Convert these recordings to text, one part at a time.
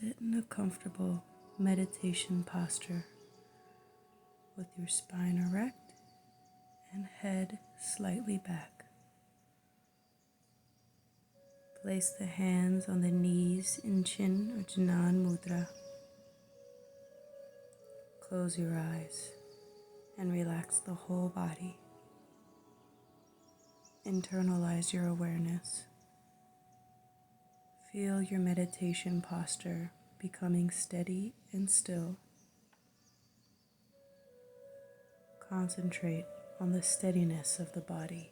Sit in a comfortable meditation posture with your spine erect and head slightly back. Place the hands on the knees in Chin or Janan Mudra. Close your eyes and relax the whole body. Internalize your awareness. Feel your meditation posture becoming steady and still. Concentrate on the steadiness of the body.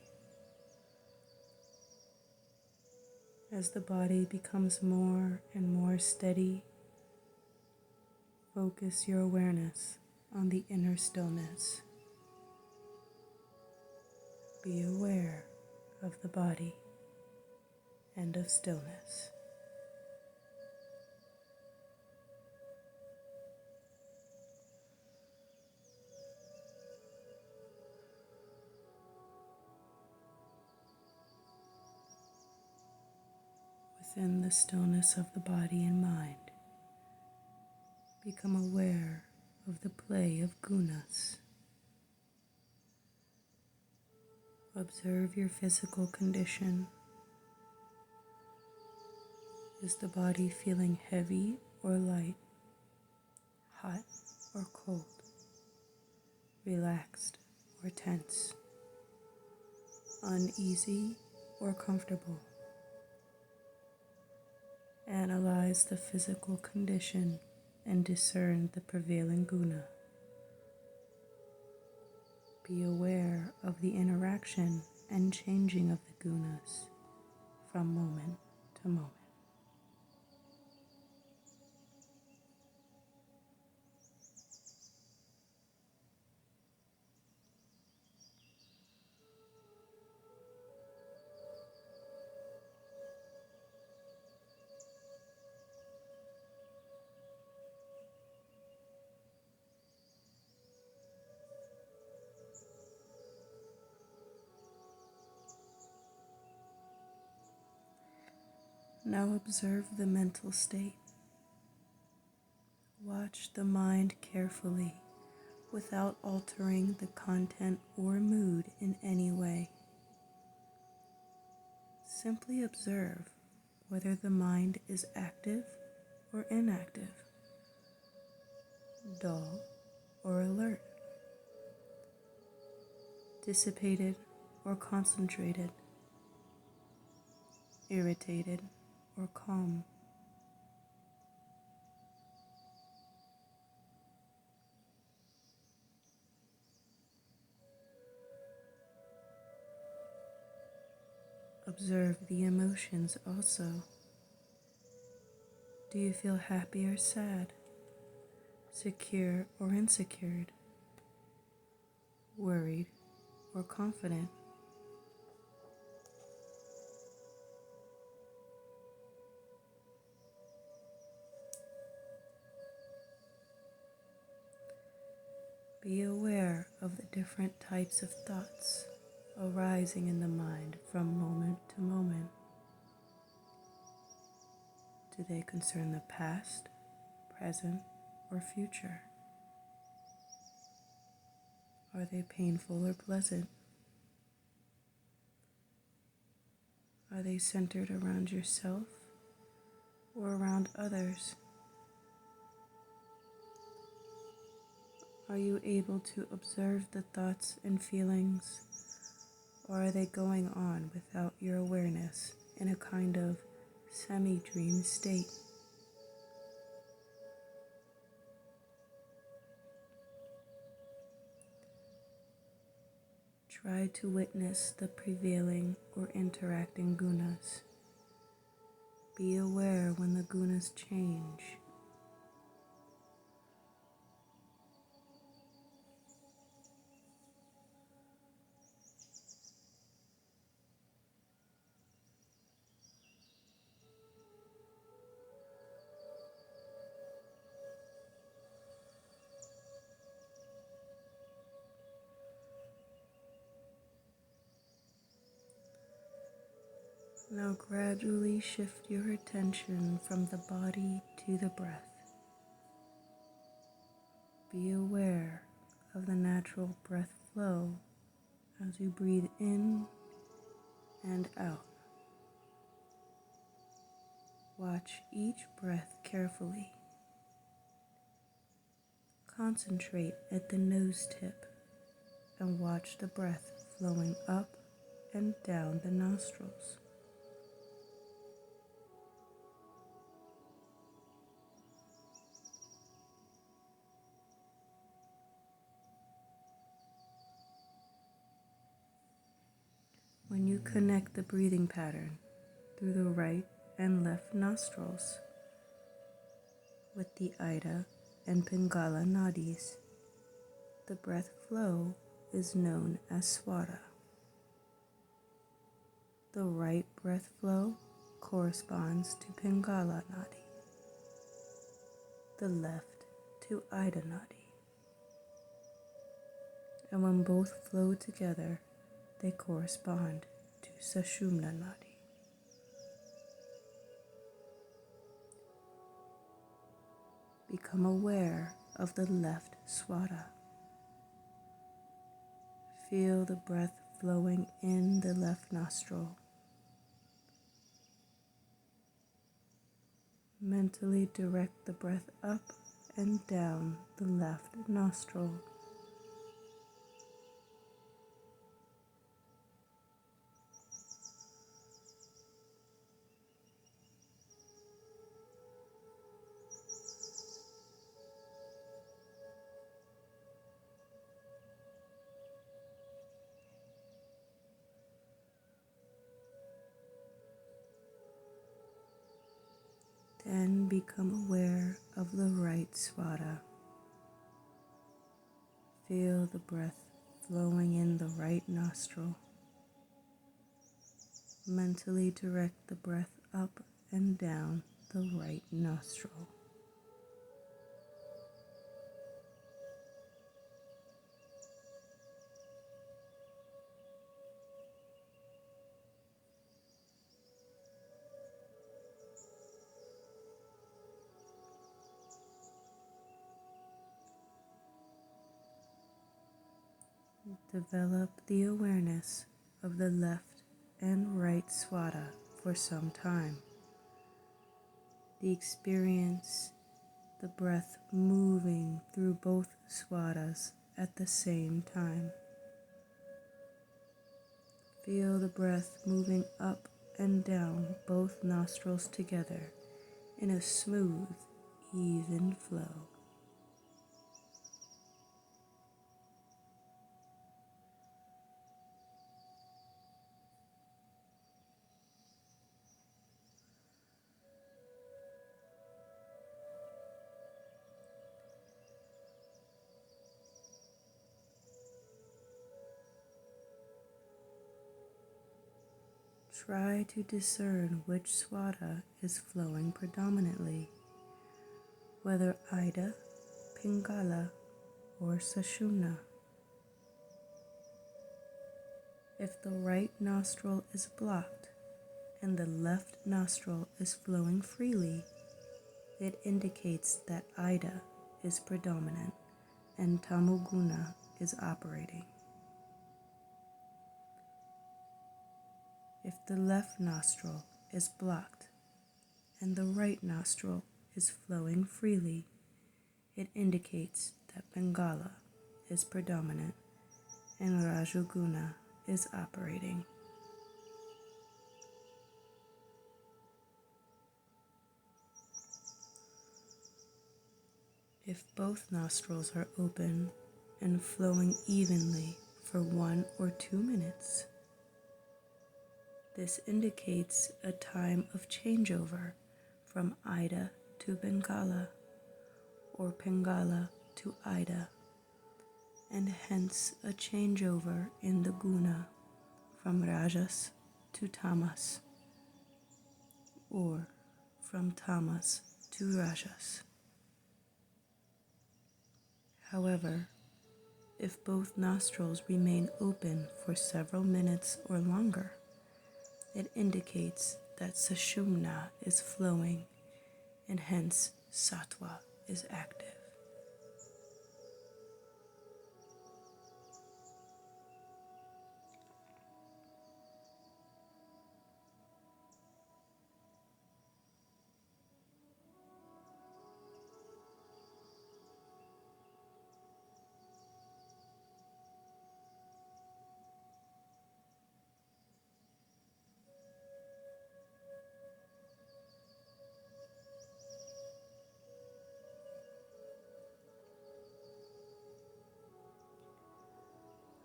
As the body becomes more and more steady, focus your awareness on the inner stillness. Be aware of the body and of stillness. Within the stillness of the body and mind, become aware of the play of gunas. Observe your physical condition. Is the body feeling heavy or light, hot or cold, relaxed or tense, uneasy or comfortable? Analyze the physical condition and discern the prevailing guna. Be aware of the interaction and changing of the gunas from moment to moment. Now observe the mental state. Watch the mind carefully without altering the content or mood in any way. Simply observe whether the mind is active or inactive, dull or alert, dissipated or concentrated, irritated or calm. Observe the emotions also. Do you feel happy or sad, secure or insecure, worried or confident? Be aware of the different types of thoughts arising in the mind from moment to moment. Do they concern the past, present, or future? Are they painful or pleasant? Are they centered around yourself or around others? Are you able to observe the thoughts and feelings, or are they going on without your awareness in a kind of semi-dream state? Try to witness the prevailing or interacting gunas. Be aware when the gunas change. Now gradually shift your attention from the body to the breath. Be aware of the natural breath flow as you breathe in and out. Watch each breath carefully. Concentrate at the nose tip and watch the breath flowing up and down the nostrils. When you connect the breathing pattern through the right and left nostrils with the Ida and Pingala nadis, the breath flow is known as swara. The right breath flow corresponds to Pingala nadi, the left to Ida nadi. And when both flow together, they correspond to Sushumna nadi. Become aware of the left swara. Feel the breath flowing in the left nostril. Mentally direct the breath up and down the left nostril. Then become aware of the right swara. Feel the breath flowing in the right nostril. Mentally direct the breath up and down the right nostril. Develop the awareness of the left and right swara for some time. Experience the breath moving through both swaras at the same time. Feel the breath moving up and down both nostrils together in a smooth, even flow. Try to discern which swara is flowing predominantly, whether Ida, Pingala, or Sushumna. If the right nostril is blocked and the left nostril is flowing freely, it indicates that Ida is predominant and Tamoguna is operating. If the left nostril is blocked and the right nostril is flowing freely, it indicates that Pingala is predominant and Rajoguna is operating. If both nostrils are open and flowing evenly for 1 or 2 minutes, this indicates a time of changeover from Ida to Pingala or Pingala to Ida, and hence a changeover in the guna from Rajas to Tamas or from Tamas to Rajas. However, if both nostrils remain open for several minutes or longer, It indicates that Sushumna is flowing and hence Sattva is active.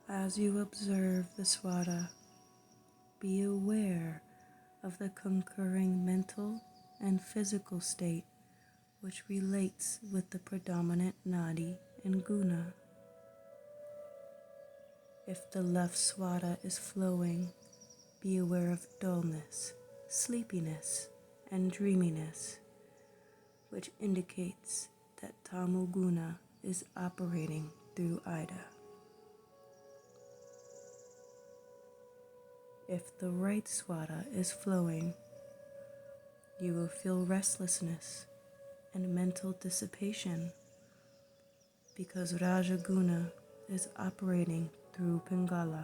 As you observe the swada, be aware of the concurring mental and physical state which relates with the predominant nadi and guna. If the left swada is flowing, be aware of dullness, sleepiness, and dreaminess, which indicates that tamoguna is operating through Ida. If the right swada is flowing, you will feel restlessness and mental dissipation because Rajaguna is operating through Pingala.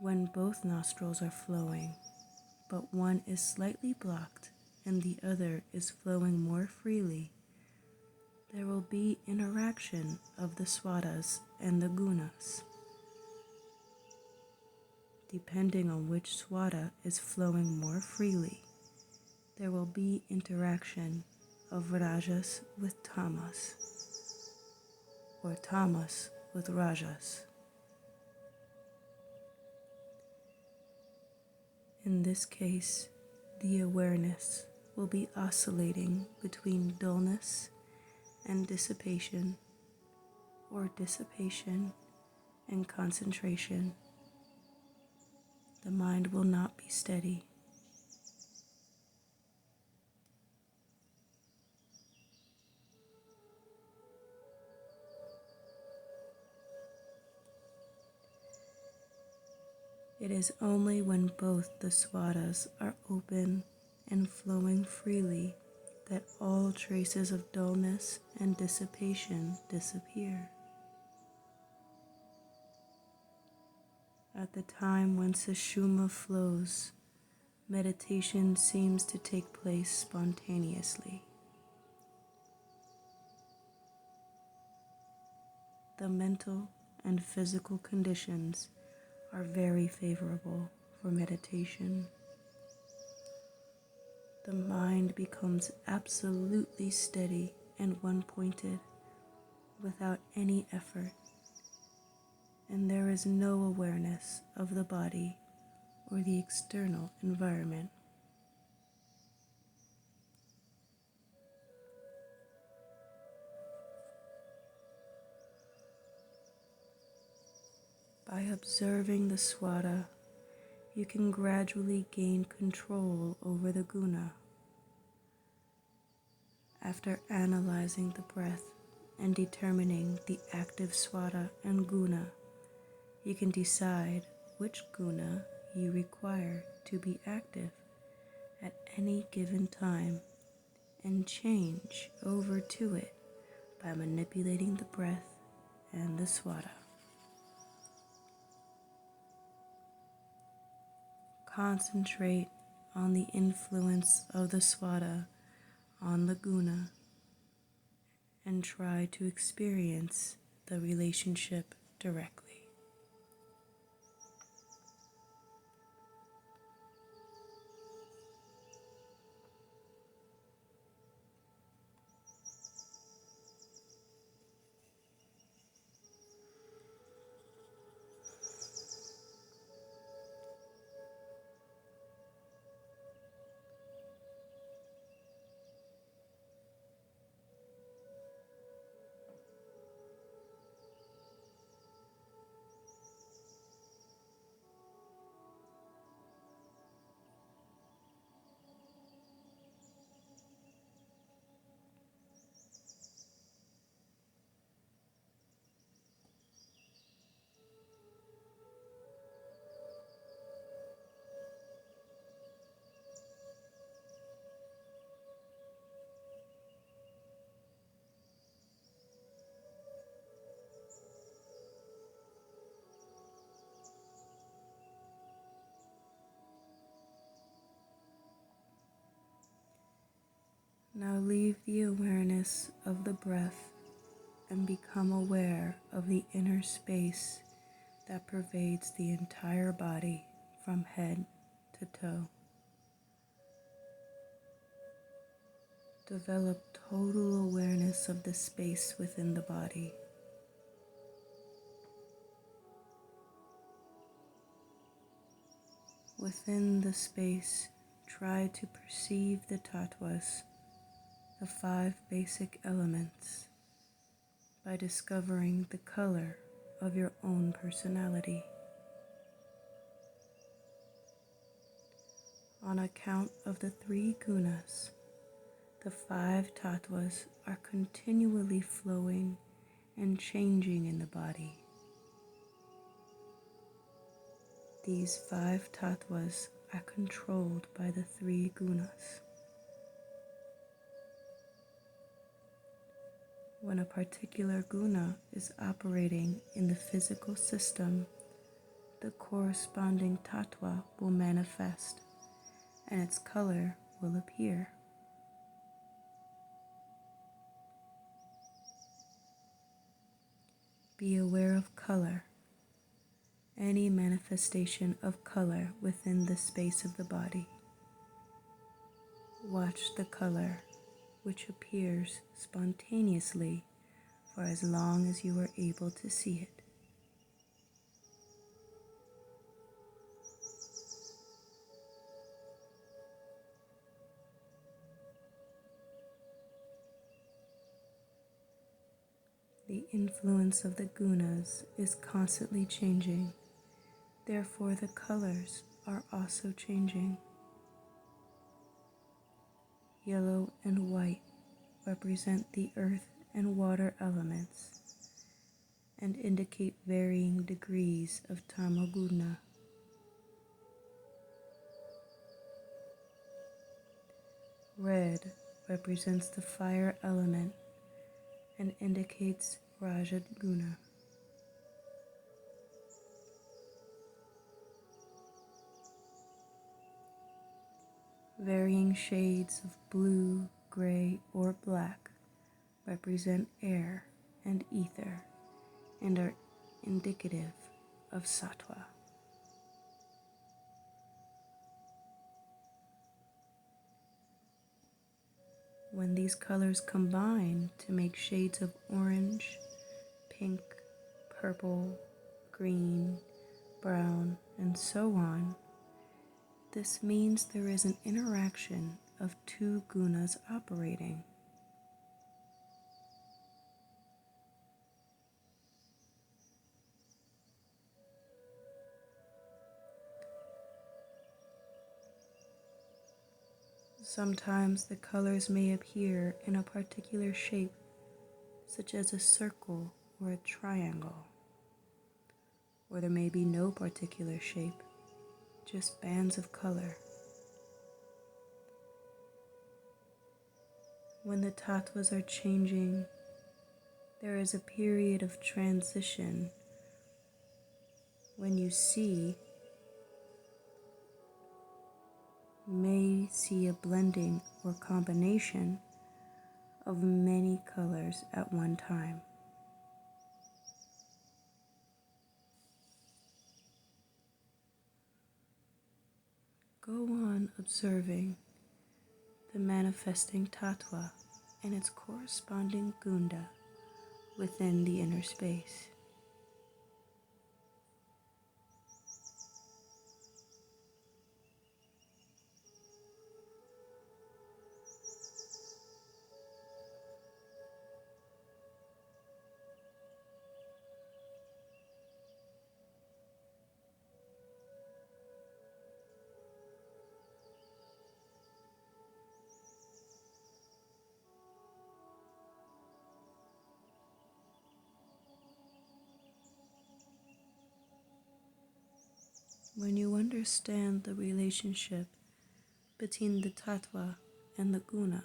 When both nostrils are flowing, but one is slightly blocked and the other is flowing more freely, there will be interaction of the swadas and the gunas. Depending on which swada is flowing more freely, there will be interaction of rajas with tamas, or tamas with rajas. In this case, the awareness will be oscillating between dullness and dissipation, or dissipation and concentration. The mind will not be steady. It is only when both the swadas are open and flowing freely that all traces of dullness and dissipation disappear. At the time when Sushumna flows, meditation seems to take place spontaneously. The mental and physical conditions are very favorable for meditation. The mind becomes absolutely steady and one-pointed without any effort, and there is no awareness of the body or the external environment. By observing the swada, you can gradually gain control over the guna. After analyzing the breath and determining the active swada and guna, you can decide which guna you require to be active at any given time and change over to it by manipulating the breath and the swada. Concentrate on the influence of the swada on the guna and try to experience the relationship directly. Now leave the awareness of the breath and become aware of the inner space that pervades the entire body from head to toe. Develop total awareness of the space within the body. Within the space, try to perceive the tattwas, the 5 basic elements, by discovering the color of your own personality. On account of the 3 gunas, the 5 tattwas are continually flowing and changing in the body. These 5 tattwas are controlled by the 3 gunas. When a particular guna is operating in the physical system, the corresponding tattva will manifest and its color will appear. Be aware of color, any manifestation of color within the space of the body. Watch the color, which appears spontaneously for as long as you are able to see it. The influence of the gunas is constantly changing, therefore the colors are also changing. Yellow and white represent the earth and water elements and indicate varying degrees of tamoguna. Red represents the fire element and indicates rajaguna. Varying shades of blue, gray, or black represent air and ether and are indicative of sattva. When these colors combine to make shades of orange, pink, purple, green, brown, and so on, this means there is an interaction of 2 gunas operating. Sometimes the colors may appear in a particular shape, such as a circle or a triangle, or there may be no particular shape, just bands of color. When the tattvas are changing, there is a period of transition when you may see a blending or combination of many colors at one time. Go on observing the manifesting tattva and its corresponding gunda within the inner space. When you understand the relationship between the tattva and the guna,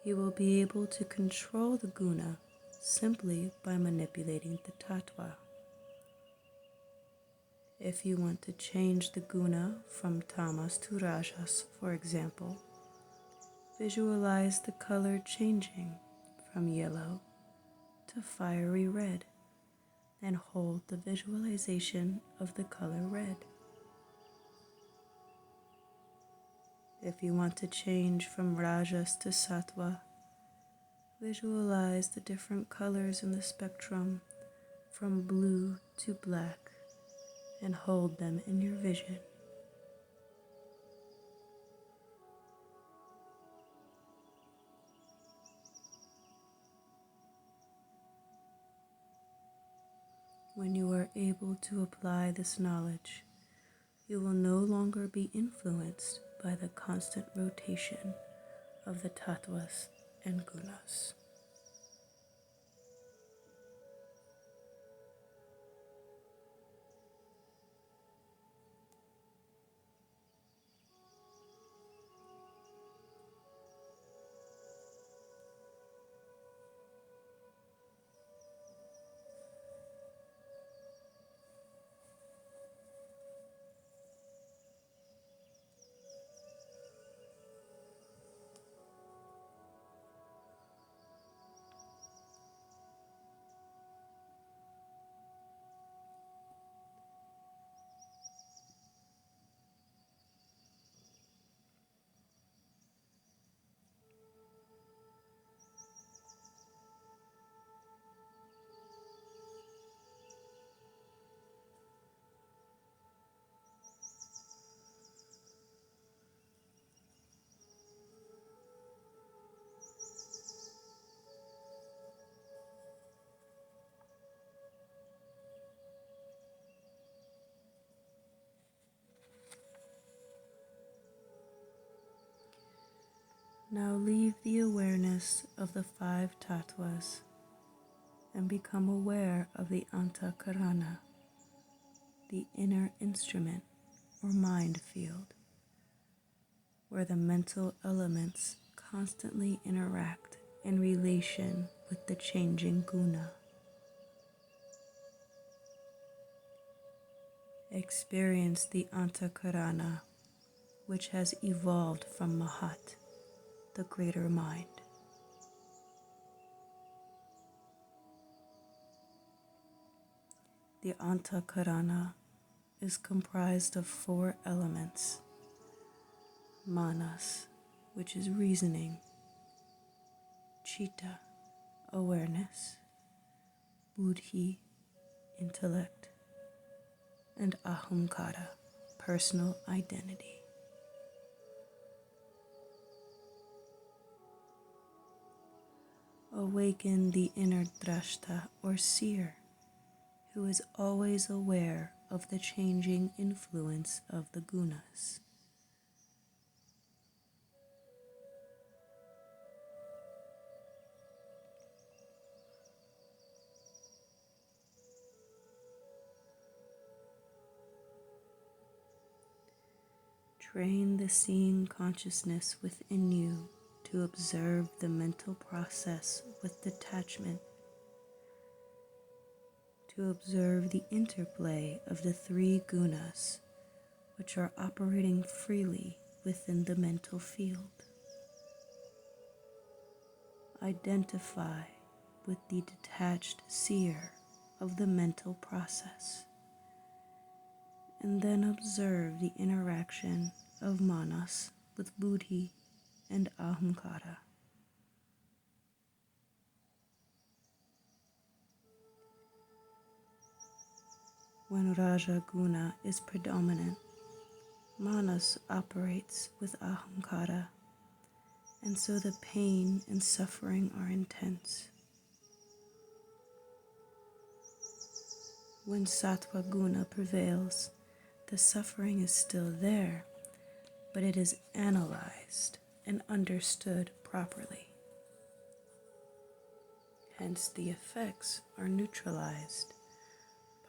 you will be able to control the guna simply by manipulating the tattva. If you want to change the guna from tamas to rajas, for example, Visualize the color changing from yellow to fiery red, and hold the visualization of the color red. If you want to change from rajas to sattva, visualize the different colors in the spectrum from blue to black and hold them in your vision. When you are able to apply this knowledge, you will no longer be influenced by the constant rotation of the tattwas and gunas. Now leave the awareness of the 5 tattwas and become aware of the antakarana, the inner instrument or mind field, where the mental elements constantly interact in relation with the changing guna. Experience the antakarana, which has evolved from Mahat, the greater mind. The antakarana is comprised of 4 elements: manas, which is reasoning; chitta, awareness; buddhi, intellect; and ahamkara, personal identity. Awaken the inner drashta or seer, who is always aware of the changing influence of the gunas. Train the seeing consciousness within you to observe the mental process with detachment, to observe the interplay of the 3 gunas, which are operating freely within the mental field. Identify with the detached seer of the mental process, and then observe the interaction of manas with buddhi and ahamkara. When Raja Guna is predominant, manas operates with ahamkara, and so the pain and suffering are intense. When Sattva Guna prevails, the suffering is still there, but it is analyzed and understood properly. Hence, the effects are neutralized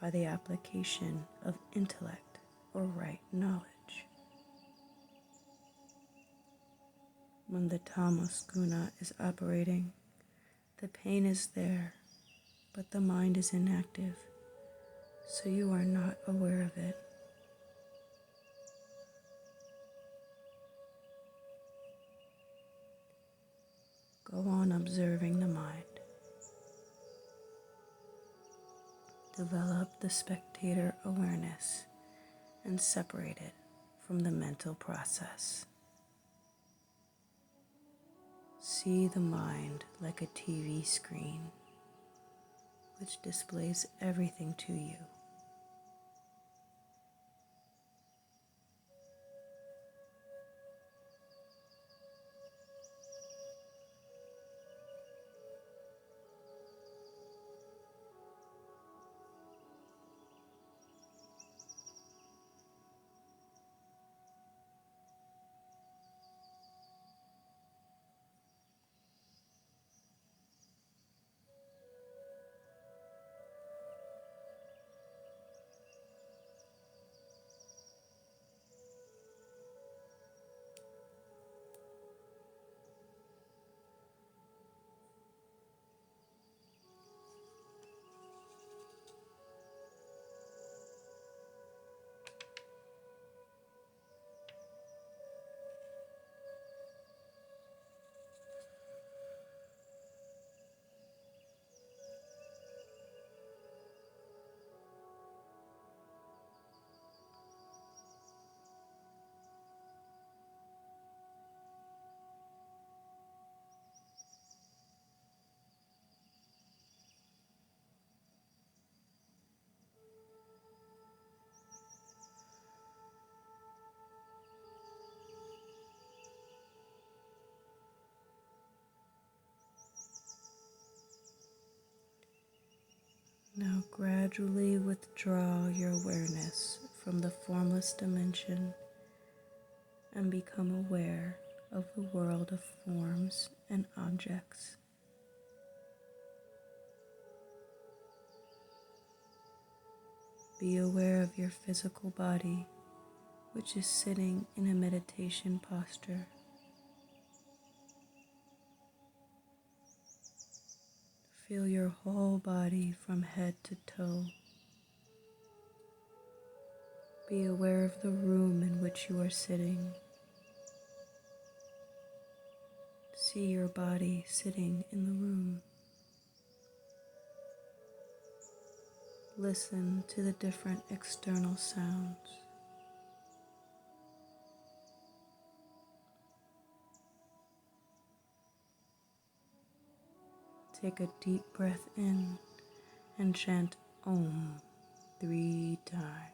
by the application of intellect or right knowledge. When the tamas guna is operating, the pain is there, but the mind is inactive, so you are not aware of it. Develop the spectator awareness and separate it from the mental process. See the mind like a TV screen, which displays everything to you. Now gradually withdraw your awareness from the formless dimension and become aware of the world of forms and objects. Be aware of your physical body, which is sitting in a meditation posture. Feel your whole body from head to toe. Be aware of the room in which you are sitting. See your body sitting in the room. Listen to the different external sounds. Take a deep breath in and chant Om 3 times.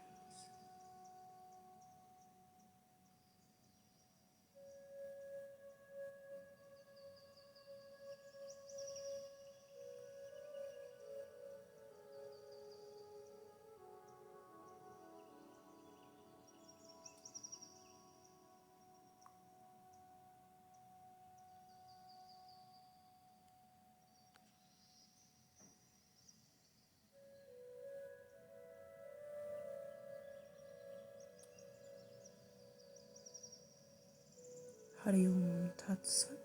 Hari Om Tat Sat.